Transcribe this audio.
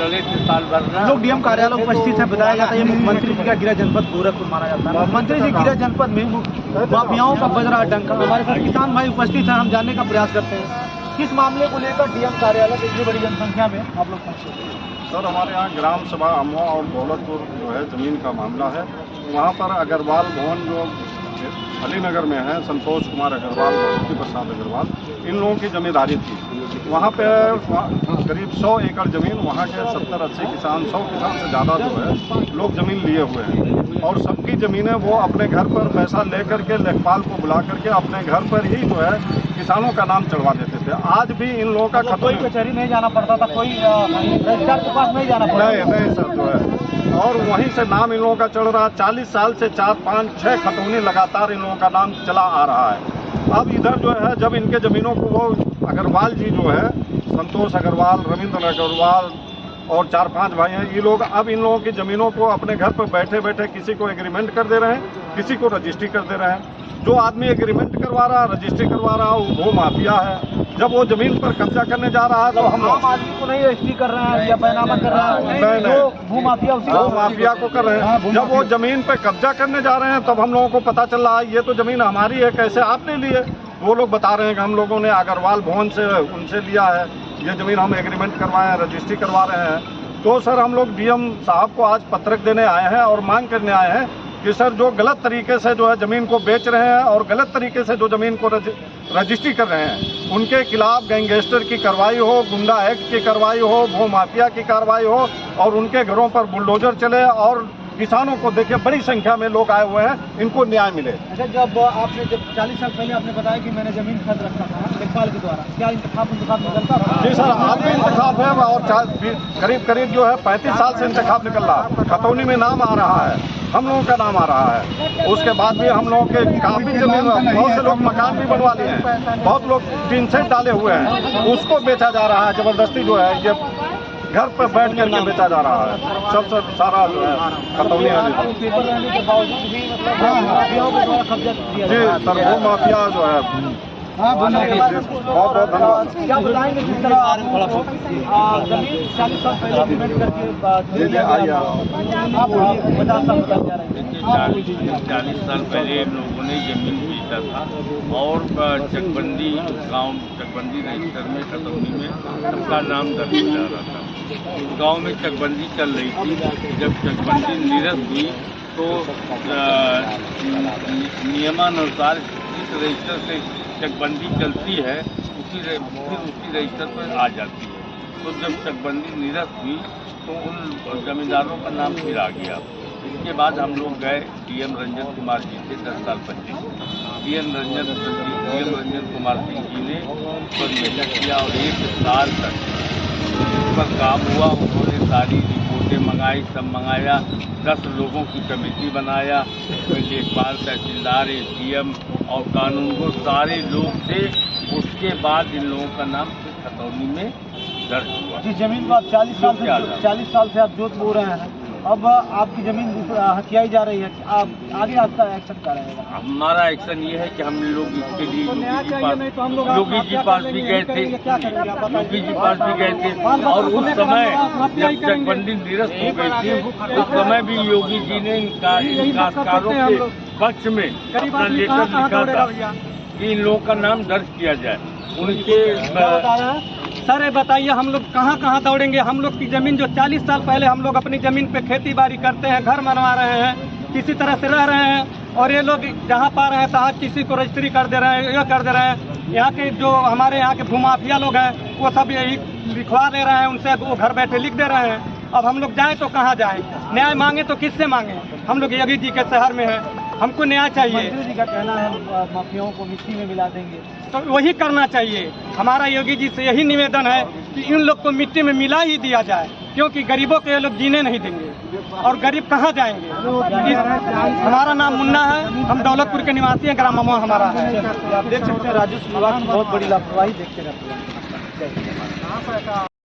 लड़े थे साल भर। लोग डीएम कार्यालय उपस्थित हैं, बताया जाता है ये मुख्यमंत्री जी का गृह जनपद गोरखपुर माना जाता है। मुख्यमंत्री जी गृह जनपद में माफियाओं का बज रहा डंका। हमारे साथ किसान भाई उपस्थित हैं, हम जानने का प्रयास करते हैं किस मामले को लेकर डीएम कार्यालय में इतनी बड़ी जनसंख्या में आप लोग पहुंचे। सर, हमारे यहाँ ग्राम सभा अमवा और दौलतपुर जो है ज़मीन का मामला है। वहाँ पर अग्रवाल भवन जो अलीनगर में है, संतोष कुमार अग्रवाल, भक्ति प्रसाद अग्रवाल, इन लोगों की जमींदारी थी। वहाँ पे करीब 100 एकड़ ज़मीन, वहाँ के 70-80 किसान, 100 किसान से ज़्यादा जो है लोग ज़मीन लिए हुए हैं और सबकी ज़मीनें वो अपने घर पर पैसा ले करके लेखपाल को बुला करके अपने घर पर ही जो है किसानों का नाम चढ़वा देते थे। आज भी इन लोगों का कोई कचहरी नहीं जाना पड़ता था, कोई रजिस्ट्रार के पास नहीं जाना पड़ता। नहीं सर जो है, और वहीं से नाम इन लोगों का चढ़ रहा। 40 साल से 4, 5, 6 खतौनी लगातार इन लोगों का नाम चला आ रहा है। अब इधर जो है जब इनके ज़मीनों को वो अग्रवाल जी जो है, संतोष अग्रवाल, रविंद्र अग्रवाल और 4-5 भाई हैं, ये लोग अब इन लोगों की ज़मीनों को अपने घर पर बैठे बैठे किसी को एग्रीमेंट कर दे रहे हैं, किसी को रजिस्ट्री कर दे रहे हैं। जो आदमी एग्रीमेंट करवा रहा, रजिस्ट्री करवा रहा, वो माफिया है। जब वो ज़मीन पर कब्जा करने जा रहा है तो हम आम आदमी को नहीं रजिस्ट्री कर रहे हैं या बैनामा कर रहे हैं, जो भूमाफिया उसी माफिया को कर रहे हैं। जब वो ज़मीन पर कब्जा करने जा रहे हैं तब हम लोगों को पता चल रहा है ये तो ज़मीन हमारी है, कैसे आपने ली है। वो लोग बता रहे हैं कि हम लोगों ने अग्रवाल भवन से उनसे लिया है, ये ज़मीन हम एग्रीमेंट करवाए हैं, रजिस्ट्री करवा रहे हैं। तो सर हम लोग डीएम साहब को आज पत्रक देने आए हैं और मांग करने आए हैं कि सर जो गलत तरीके से जो है ज़मीन को बेच रहे हैं और गलत तरीके से जो ज़मीन को रजिस्ट्री कर रहे हैं, उनके खिलाफ गैंगस्टर की कार्रवाई हो, गुंडा एक्ट की कार्रवाई हो, भू माफिया की कार्रवाई हो और उनके घरों पर बुलडोजर चले और किसानों को देखिए बड़ी संख्या में लोग आए हुए हैं, इनको न्याय मिले। अच्छा, जब 40 साल पहले आपने बताया कि मैंने जमीन खरीद रखा था लेखपाल के द्वारा, क्या इंतखाब निकलता था? जी सर, आज भी इंतखाब है और करीब जो है 35 साल से इंतखाब निकल रहा है। खतौनी में नाम आ रहा है, हम लोगों का नाम आ रहा है। उसके बाद भी हम लोगों के काफ़ी जमीन, बहुत से लोग मकान भी बनवा लिए हैं, बहुत लोग टीन सेट डाले हुए हैं, उसको बेचा जा रहा है जबरदस्ती। जो है ये घर पर बैठ करके बेचा जा रहा है, सबसे सारा जो है खतौनी है जी सर। वो माफिया जो है बहुत बहुत धन्यवाद। क्या बताएंगे जिस तरह जमीन 40 साल पहले एग्रीमेंट करके 50 साल तक जा रहे हैं। 40 साल पहले इन लोगों ने जमीन बेचा था और चकबंदी गांव, चकबंदी रजिस्टर में खतौनी में सबका नाम दर्ज हो जा रहा था। गांव में चकबंदी चल रही थी। जब चकबंदी निरस्त हुई तो नियमानुसार जिस रजिस्टर से चकबंदी चलती है उसी रजिस्टर पर आ जाती है। तो जब चकबंदी निरस्त हुई तो उन जमींदारों का नाम फिर आ गया। इसके बाद हम लोग गए डीएम रंजन कुमार जी से 10 साल पहले। डीएम रंजन कुमार सिंह जी ने उस पर मेहनत किया और 1 साल तक उस पर काम हुआ। उन्होंने सारी रिपोर्टें मंगाई, सब मंगाया, 10 लोगों की कमेटी बनाया, उसमें लेखपाल, तहसीलदार, एसडीएम और कानूनगो सारे लोग थे। उसके बाद इन लोगों का नाम फिर खतौनी में दर्ज हुआ। जिस जमीन को आप 40 साल से आप जोत बो रहे हैं, अब आपकी जमीन हथियाई जा रही है, आप आगे आपका एक्शन क्या रहेगा? हमारा एक्शन ये है कि हम लोग इसके लिए योगी जी पास भी गए थे, और उस समय जब चकबंदी निरस्त हो गई थी उस समय भी योगी जी ने काश्तकारों के पक्ष में अपना लेटर लिखा था कि इन लोगों का नाम दर्ज किया जाए। उनके सर बताइए, हम लोग कहाँ कहाँ दौड़ेंगे? हम लोग की ज़मीन जो 40 साल पहले हम लोग अपनी ज़मीन पे खेती बाड़ी करते हैं, घर बनवा रहे हैं, किसी तरह से रह रहे हैं, और ये लोग जहाँ पा रहे हैं तहाँ किसी को रजिस्ट्री कर दे रहे हैं, ये कर दे रहे हैं। यहाँ के जो हमारे यहाँ के भूमाफिया लोग हैं वो सब यही लिखवा दे रहे हैं, उनसे वो घर बैठे लिख दे रहे हैं। अब हम लोग जाएँ तो कहाँ जाएँ? न्याय मांगे तो किससे मांगे? हम लोग योगी जी के शहर में हैं, हमको न्याय चाहिए। मंत्री जी का कहना है माफियाओं को मिट्टी में मिला देंगे, तो वही करना चाहिए। हमारा योगी जी से यही निवेदन है कि इन लोग को मिट्टी में मिला ही दिया जाए, क्योंकि गरीबों को ये लोग जीने नहीं देंगे और गरीब कहाँ जाएंगे। हमारा नाम मुन्ना है, हम दौलतपुर के निवासी हैं, ग्राम अमवा हमारा है। आप देख सकते हैं राजस्व विभाग बहुत बड़ी लापरवाही देखते रहते हैं।